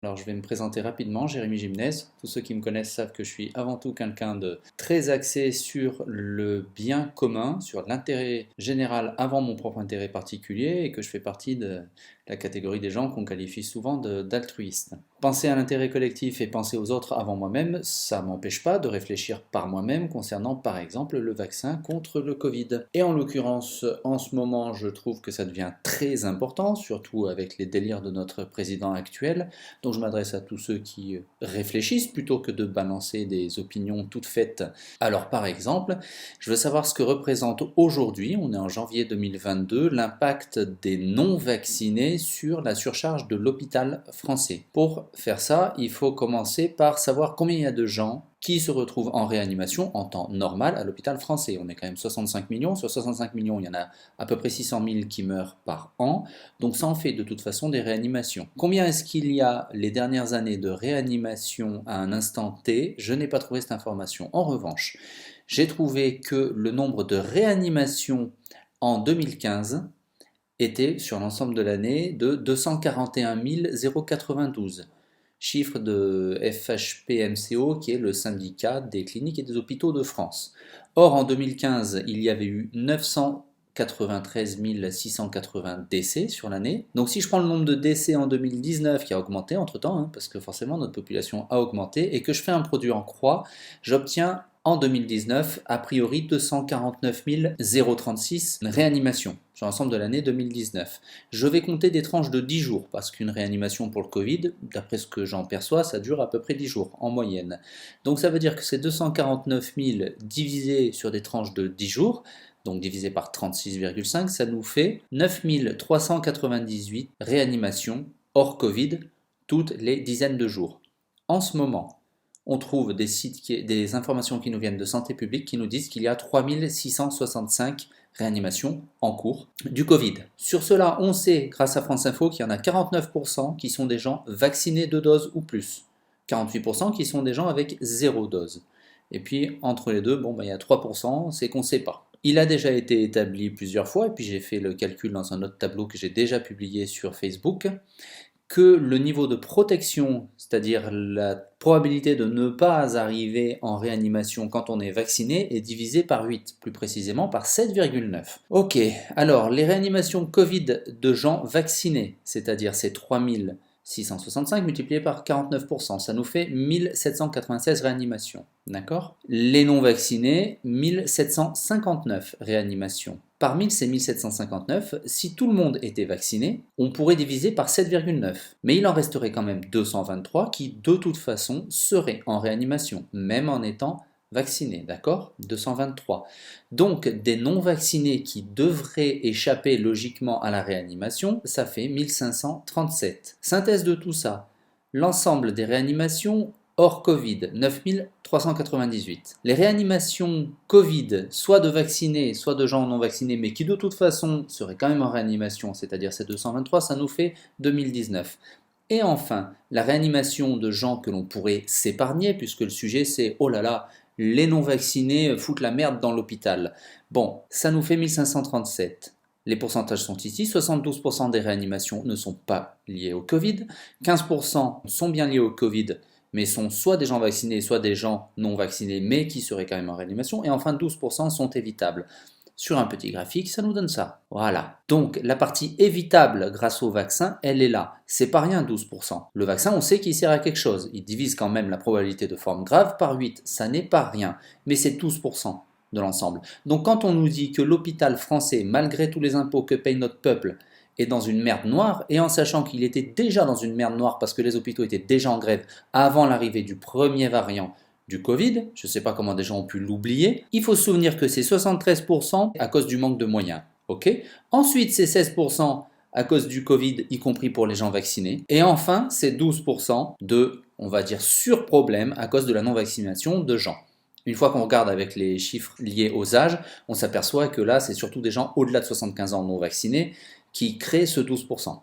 Alors, je vais me présenter rapidement, Jérémy Gimnès. Tous ceux qui me connaissent savent que je suis avant tout quelqu'un de très axé sur le bien commun, sur l'intérêt général avant mon propre intérêt particulier et que je fais partie de la catégorie des gens qu'on qualifie souvent d'altruistes. Penser à l'intérêt collectif et penser aux autres avant moi-même, ça m'empêche pas de réfléchir par moi-même concernant par exemple le vaccin contre le Covid. Et en l'occurrence, en ce moment, je trouve que ça devient très important, surtout avec les délires de notre président actuel. Donc je m'adresse à tous ceux qui réfléchissent plutôt que de balancer des opinions toutes faites. Alors par exemple, je veux savoir ce que représente aujourd'hui, on est en janvier 2022, l'impact des non-vaccinés sur la surcharge de l'hôpital français. Pour faire ça, il faut commencer par savoir combien il y a de gens qui se retrouvent en réanimation en temps normal à l'hôpital français. On est quand même 65 millions. Sur 65 millions, il y en a à peu près 600 000 qui meurent par an. Donc ça en fait de toute façon des réanimations. Combien est-ce qu'il y a les dernières années de réanimation à un instant T? Je n'ai pas trouvé cette information. En revanche, j'ai trouvé que le nombre de réanimations en 2015 était sur l'ensemble de l'année de 241 092 chiffre de FHPMCO, qui est le syndicat des cliniques et des hôpitaux de France. Or, en 2015, il y avait eu 993 680 décès sur l'année. Donc si je prends le nombre de décès en 2019, qui a augmenté entre-temps, hein, parce que forcément notre population a augmenté, et que je fais un produit en croix, j'obtiens en 2019, a priori 249 036 réanimations sur l'ensemble de l'année 2019. Je vais compter des tranches de 10 jours, parce qu'une réanimation pour le Covid, d'après ce que j'en perçois, ça dure à peu près 10 jours en moyenne. Donc ça veut dire que ces 249 000 divisés sur des tranches de 10 jours, donc divisé par 36,5, ça nous fait 9 398 réanimations hors Covid toutes les dizaines de jours. En ce moment, on trouve des informations qui nous viennent de santé publique qui nous disent qu'il y a 3665 réanimations en cours du Covid. Sur cela, on sait, grâce à France Info, qu'il y en a 49% qui sont des gens vaccinés 2 doses ou plus, 48% qui sont des gens avec 0 dose. Et puis, entre les deux, il y a 3%, c'est qu'on ne sait pas. Il a déjà été établi plusieurs fois, et puis j'ai fait le calcul dans un autre tableau que j'ai déjà publié sur Facebook, que le niveau de protection, c'est-à-dire la probabilité de ne pas arriver en réanimation quand on est vacciné, est divisé par 8, plus précisément par 7,9. Ok, alors les réanimations Covid de gens vaccinés, c'est-à-dire ces 3665 multiplié par 49%, ça nous fait 1796 réanimations. D'accord? Les non vaccinés, 1759 réanimations. Parmi ces 1759, si tout le monde était vacciné, on pourrait diviser par 7,9. Mais il en resterait quand même 223 qui, de toute façon, seraient en réanimation, même en étant vaccinés, d'accord? 223. Donc, des non-vaccinés qui devraient échapper logiquement à la réanimation, ça fait 1537. Synthèse de tout ça, l'ensemble des réanimations hors Covid, 9398. Les réanimations Covid, soit de vaccinés, soit de gens non vaccinés, mais qui de toute façon seraient quand même en réanimation, c'est-à-dire ces 223, ça nous fait 2019. Et enfin, la réanimation de gens que l'on pourrait s'épargner, puisque le sujet c'est « oh là là, les non-vaccinés foutent la merde dans l'hôpital ». Bon, ça nous fait 1537. Les pourcentages sont ici, 72% des réanimations ne sont pas liées au Covid, 15% sont bien liés au Covid, mais sont soit des gens vaccinés, soit des gens non vaccinés, mais qui seraient quand même en réanimation, et enfin 12% sont évitables. Sur un petit graphique, ça nous donne ça. Voilà. Donc la partie évitable grâce au vaccin, elle est là. C'est pas rien 12%. Le vaccin, on sait qu'il sert à quelque chose. Il divise quand même la probabilité de forme grave par 8. Ça n'est pas rien. Mais c'est 12% de l'ensemble. Donc quand on nous dit que l'hôpital français, malgré tous les impôts que paye notre peuple, est dans une merde noire, et en sachant qu'il était déjà dans une merde noire parce que les hôpitaux étaient déjà en grève avant l'arrivée du premier variant du Covid, je ne sais pas comment des gens ont pu l'oublier, il faut se souvenir que c'est 73% à cause du manque de moyens. Ok. Ensuite, c'est 16% à cause du Covid, y compris pour les gens vaccinés. Et enfin, c'est 12% de, on va dire, surproblème à cause de la non-vaccination de gens. Une fois qu'on regarde avec les chiffres liés aux âges, on s'aperçoit que là, c'est surtout des gens au-delà de 75 ans non vaccinés qui créent ce 12%.